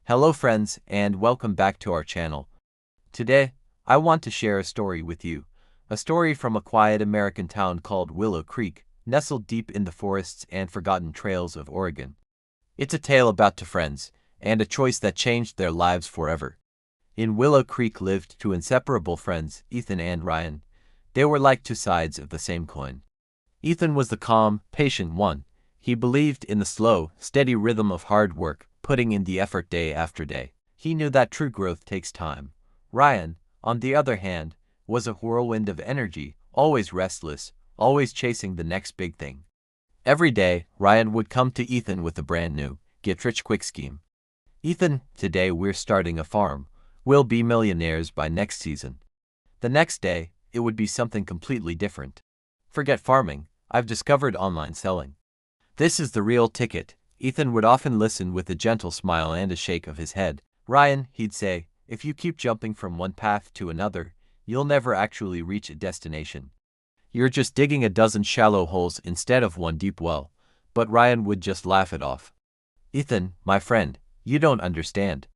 Hello friends and welcome back to our channel. Today, I want to share a story with you. A story from a quiet American town called Willow Creek, nestled deep in the forests and forgotten trails of Oregon. It's a tale about two friends, and a choice that changed their lives forever. In Willow Creek lived two inseparable friends, Ethan and Ryan. They were like two sides of the same coin. Ethan was the calm, patient one. He believed in the slow, steady rhythm of hard work, putting in the effort day after day. He knew that true growth takes time. Ryan, on the other hand, was a whirlwind of energy, always restless, always chasing the next big thing. Every day, Ryan would come to Ethan with a brand new, get-rich-quick scheme. Ethan, today we're starting a farm. We'll be millionaires by next season. The next day, it would be something completely different. Forget farming, I've discovered online selling. This is the real ticket. Ethan would often listen with a gentle smile and a shake of his head. Ryan, he'd say, if you keep jumping from one path to another, you'll never actually reach a destination. You're just digging a dozen shallow holes instead of one deep well. But Ryan would just laugh it off. Ethan, my friend, you don't understand.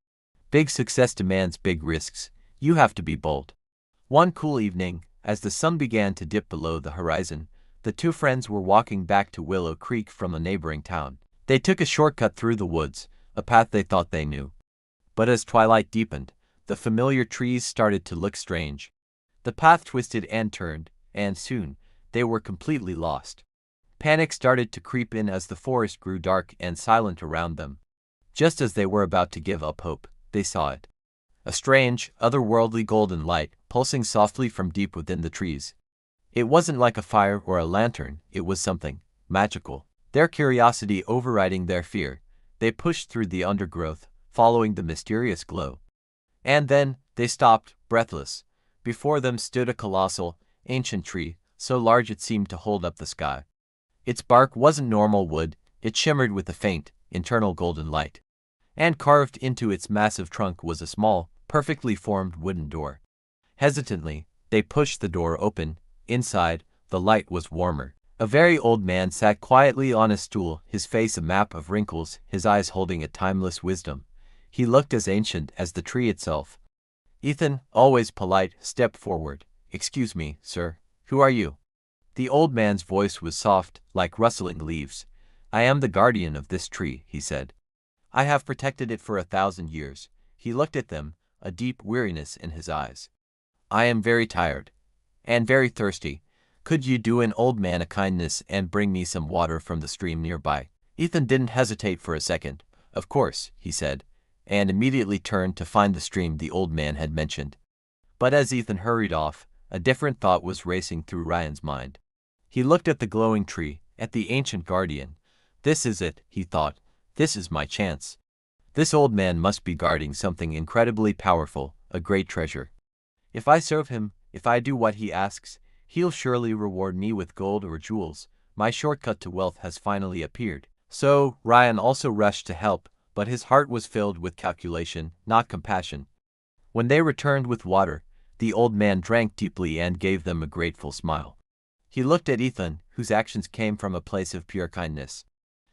Big success demands big risks. You have to be bold. One cool evening, as the sun began to dip below the horizon, the two friends were walking back to Willow Creek from a neighboring town. They took a shortcut through the woods, a path they thought they knew. But as twilight deepened, the familiar trees started to look strange. The path twisted and turned, and soon, they were completely lost. Panic started to creep in as the forest grew dark and silent around them. Just as they were about to give up hope, they saw it. A strange, otherworldly golden light, pulsing softly from deep within the trees. It wasn't like a fire or a lantern, it was something magical. Their curiosity overriding their fear, they pushed through the undergrowth, following the mysterious glow. And then, they stopped, breathless. Before them stood a colossal, ancient tree, so large it seemed to hold up the sky. Its bark wasn't normal wood, it shimmered with a faint, internal golden light. And carved into its massive trunk was a small, perfectly formed wooden door. Hesitantly, they pushed the door open. Inside, the light was warmer. A very old man sat quietly on a stool, his face a map of wrinkles, his eyes holding a timeless wisdom. He looked as ancient as the tree itself. Ethan, always polite, stepped forward. Excuse me, sir, who are you? The old man's voice was soft, like rustling leaves. I am the guardian of this tree, he said. I have protected it for 1,000 years. He looked at them, a deep weariness in his eyes. I am very tired. And very thirsty. Could you do an old man a kindness and bring me some water from the stream nearby? Ethan didn't hesitate for a second. Of course, he said, and immediately turned to find the stream the old man had mentioned. But as Ethan hurried off, a different thought was racing through Ryan's mind. He looked at the glowing tree, at the ancient guardian. This is it, he thought. This is my chance. This old man must be guarding something incredibly powerful, a great treasure. If I serve him, if I do what he asks, he'll surely reward me with gold or jewels. My shortcut to wealth has finally appeared. So, Ryan also rushed to help, but his heart was filled with calculation, not compassion. When they returned with water, the old man drank deeply and gave them a grateful smile. He looked at Ethan, whose actions came from a place of pure kindness.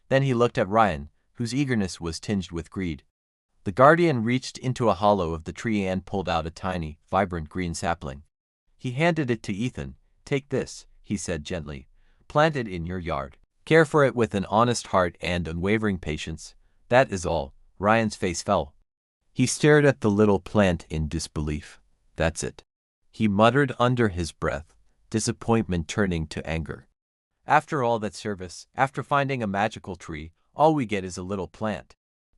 Then he looked at Ryan, whose eagerness was tinged with greed. The guardian reached into a hollow of the tree and pulled out a tiny, vibrant green sapling. He handed it to Ethan. Take this, he said gently. Plant it in your yard. Care for it with an honest heart and unwavering patience. That is all. Ryan's face fell. He stared at the little plant in disbelief. That's it. He muttered under his breath, disappointment turning to anger. After all that service, after finding a magical tree, all we get is a little plant.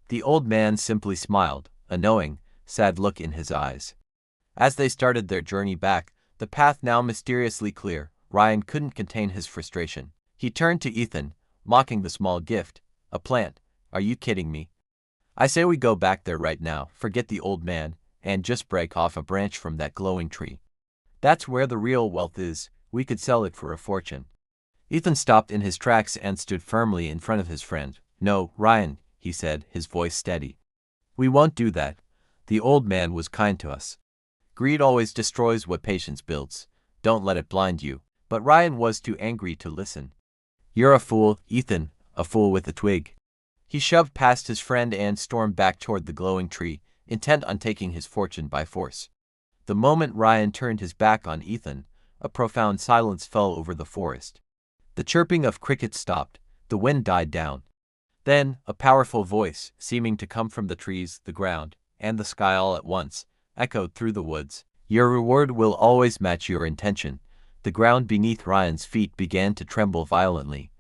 The old man simply smiled, a knowing, sad look in his eyes. As they started their journey back, the path now mysteriously clear, Ryan couldn't contain his frustration. He turned to Ethan, mocking the small gift. A plant. Are you kidding me? I say we go back there right now, forget the old man, and just break off a branch from that glowing tree. That's where the real wealth is. We could sell it for a fortune. Ethan stopped in his tracks and stood firmly in front of his friend. No, Ryan, he said, his voice steady. We won't do that. The old man was kind to us. Greed always destroys what patience builds. Don't let it blind you. But Ryan was too angry to listen. You're a fool, Ethan, a fool with a twig. He shoved past his friend and stormed back toward the glowing tree, intent on taking his fortune by force. The moment Ryan turned his back on Ethan, a profound silence fell over the forest. The chirping of crickets stopped, the wind died down. Then, a powerful voice, seeming to come from the trees, the ground, and the sky all at once, echoed through the woods. Your reward will always match your intention. The ground beneath Ryan's feet began to tremble violently.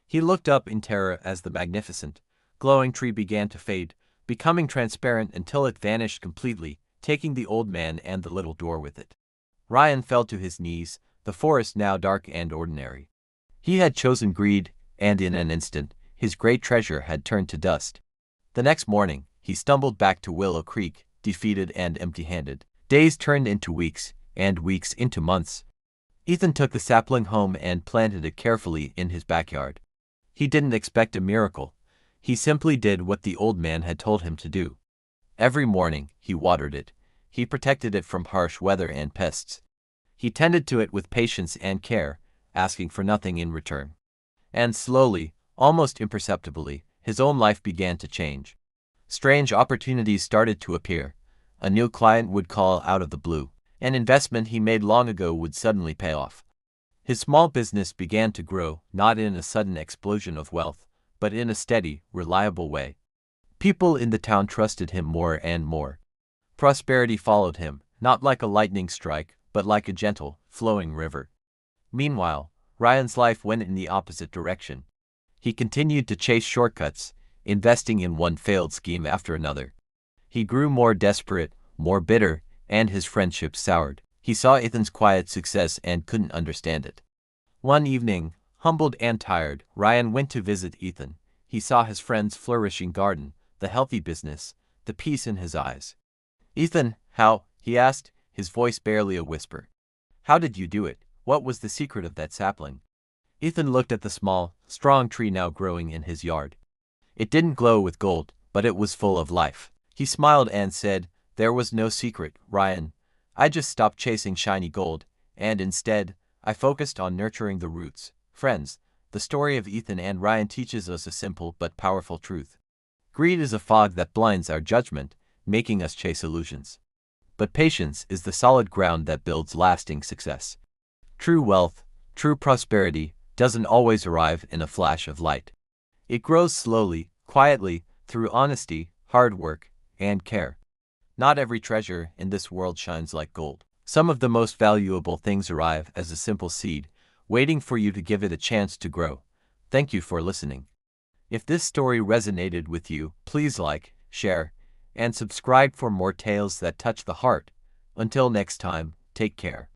He looked up in terror as the magnificent, glowing tree began to fade, becoming transparent until it vanished completely, taking the old man and the little door with it. Ryan fell to his knees, the forest now dark and ordinary. He had chosen greed, and in an instant, his great treasure had turned to dust. The next morning, he stumbled back to Willow Creek, defeated and empty-handed. Days turned into weeks, and weeks into months. Ethan took the sapling home and planted it carefully in his backyard. He didn't expect a miracle. He simply did what the old man had told him to do. Every morning, he watered it. He protected it from harsh weather and pests. He tended to it with patience and care, asking for nothing in return. And slowly, almost imperceptibly, his own life began to change. Strange opportunities started to appear. A new client would call out of the blue. An investment he made long ago would suddenly pay off. His small business began to grow, not in a sudden explosion of wealth, but in a steady, reliable way. People in the town trusted him more and more. Prosperity followed him, not like a lightning strike, but like a gentle, flowing river. Meanwhile, Ryan's life went in the opposite direction. He continued to chase shortcuts, investing in one failed scheme after another. He grew more desperate, more bitter, and his friendship soured. He saw Ethan's quiet success and couldn't understand it. One evening, humbled and tired, Ryan went to visit Ethan. He saw his friend's flourishing garden, the healthy business, the peace in his eyes. "Ethan, how?" he asked, his voice barely a whisper. "How did you do it? What was the secret of that sapling?" Ethan looked at the small, strong tree now growing in his yard. It didn't glow with gold, but it was full of life. He smiled and said, "There was no secret, Ryan. I just stopped chasing shiny gold, and instead, I focused on nurturing the roots." Friends, the story of Ethan and Ryan teaches us a simple but powerful truth. Greed is a fog that blinds our judgment, making us chase illusions. But patience is the solid ground that builds lasting success. True wealth, true prosperity, doesn't always arrive in a flash of light. It grows slowly, quietly, through honesty, hard work, and care. Not every treasure in this world shines like gold. Some of the most valuable things arrive as a simple seed, waiting for you to give it a chance to grow. Thank you for listening. If this story resonated with you, please like, share, and subscribe for more tales that touch the heart. Until next time, take care.